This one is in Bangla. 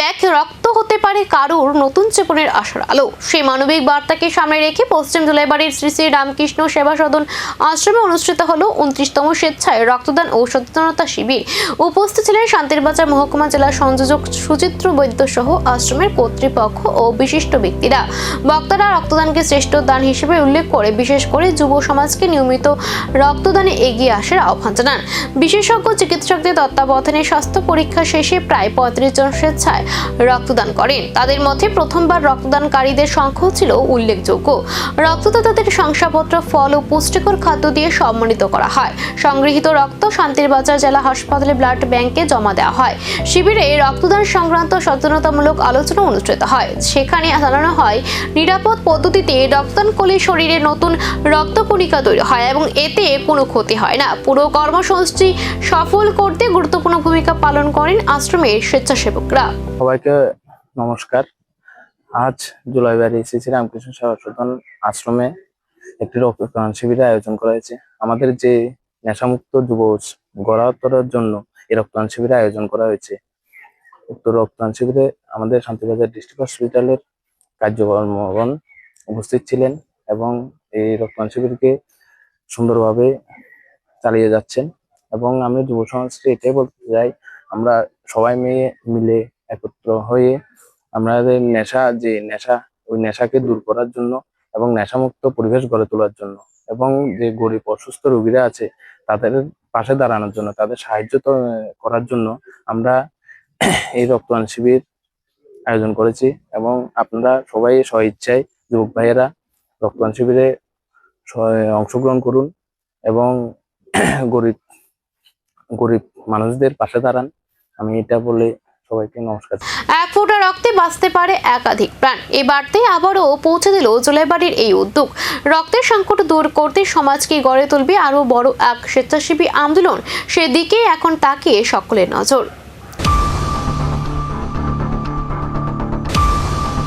এক রক্ত হতে পারে কারুর নতুন জীবনের আশার আলো। সেই মানবিক বার্তাকে সামনে রেখে পশ্চিম ধুলাইবাড়ির শ্রী শ্রী রামকৃষ্ণ সেবা সদন আশ্রমে অনুষ্ঠিত হলো 29তম স্বেচ্ছায় রক্তদান ও সচেতনতা শিবির। উপস্থিত ছিলেন শান্তিরবাজার মহকুমা জেলা সংযোজক সুচিত্র বৈদ্য সহ আশ্রমের কর্তৃপক্ষ ও বিশিষ্ট ব্যক্তিরা। বক্তারা রক্তদানকে শ্রেষ্ঠ দান হিসেবে উল্লেখ করে বিশেষ করে যুব সমাজকে নিয়মিত রক্তদানে এগিয়ে আসার আহ্বান জানান। বিশেষজ্ঞ চিকিৎসকদের তত্ত্বাবধানে স্বাস্থ্য পরীক্ষা শেষে প্রায় 35 জন স্বেচ্ছায় রক্তদান করেন। তাদের মধ্যে প্রথমবার রক্তদানকারীদের সংখ্যাও ছিল উল্লেখযোগ্য। রক্তদাতাদের শংসাপত্র, ফল ও পুষ্টিকর খাদ্য দিয়ে সম্মানিত করা হয়। সংগৃহীত রক্ত শান্তিরবাজার জেলা হাসপাতালে ব্লাড ব্যাংকে জমা দেওয়া হয়। শিবিরে রক্তদান সংক্রান্ত সচেতনতামূলক আলোচনা অনুষ্ঠিত হয়। সেখানে জানানো হয় নিরাপদ পদ্ধতিতে রক্তদান করলে শরীরে নতুন রক্তকণিকা তৈরি হয় এবং এতে কোনো ক্ষতি হয় না। পুরো কর্মসূচি সফল করতে গুরুত্বপূর্ণ ভূমিকা পালন করেন আশ্রমের স্বেচ্ছাসেবকরা। সবাইকে নমস্কার। আজ ধুলাইবাড়ি শ্রী শ্রী রামকৃষ্ণ সেবা সদন আশ্রমে একটি রক্তদান শিবিরের আয়োজন করা হয়েছে। আমাদের যে নেশামুক্ত যুব গড়ে তোলার জন্য এই রক্তদান শিবিরের আয়োজন করা হয়েছে। উক্ত রক্তদান শিবিরে আমাদের শান্তিবাজার ডিস্ট্রিক্ট হসপিটালের কার্যকর্মগণ উপস্থিত ছিলেন এবং এই রক্তদান শিবিরকে সুন্দরভাবে চালিয়ে যাচ্ছেন। এবং আমি যুব সমাজকে এটাই বলতে চাই, আমরা সবাই মিলে একত্র হয়ে আমাদের ওই নেশাকে দূর করার জন্য এবং নেশামুক্ত পরিবেশ গড়ে তোলার জন্য এবং যে গরিব অসুস্থ রোগীরা আছে তাদের পাশে দাঁড়ানোর জন্য, তাদের সাহায্য করার জন্য আমরা এই রক্তদান শিবির আয়োজন করেছি। এবং আপনারা সবাই স্বইচ্ছায় যুবক ভাইয়েরা রক্তদান শিবিরে অংশগ্রহণ করুন এবং গরিব মানুষদের পাশে দাঁড়ান। আমি এটা বলে সবাইকে নমস্কার। এক ফোঁটা রক্তে বাঁচতে পারে একাধিক প্রাণ। এই বার্তায় আবারও পৌঁছে দিল ধুলাইবাড়ির এই উদ্যোগ। রক্তের সংকট দূর করতে সমাজকে গড়ে তুলবে আরো বড় এক স্বেচ্ছাসেবী আন্দোলন। সেদিকে এখন তাকিয়ে সকলের নজর।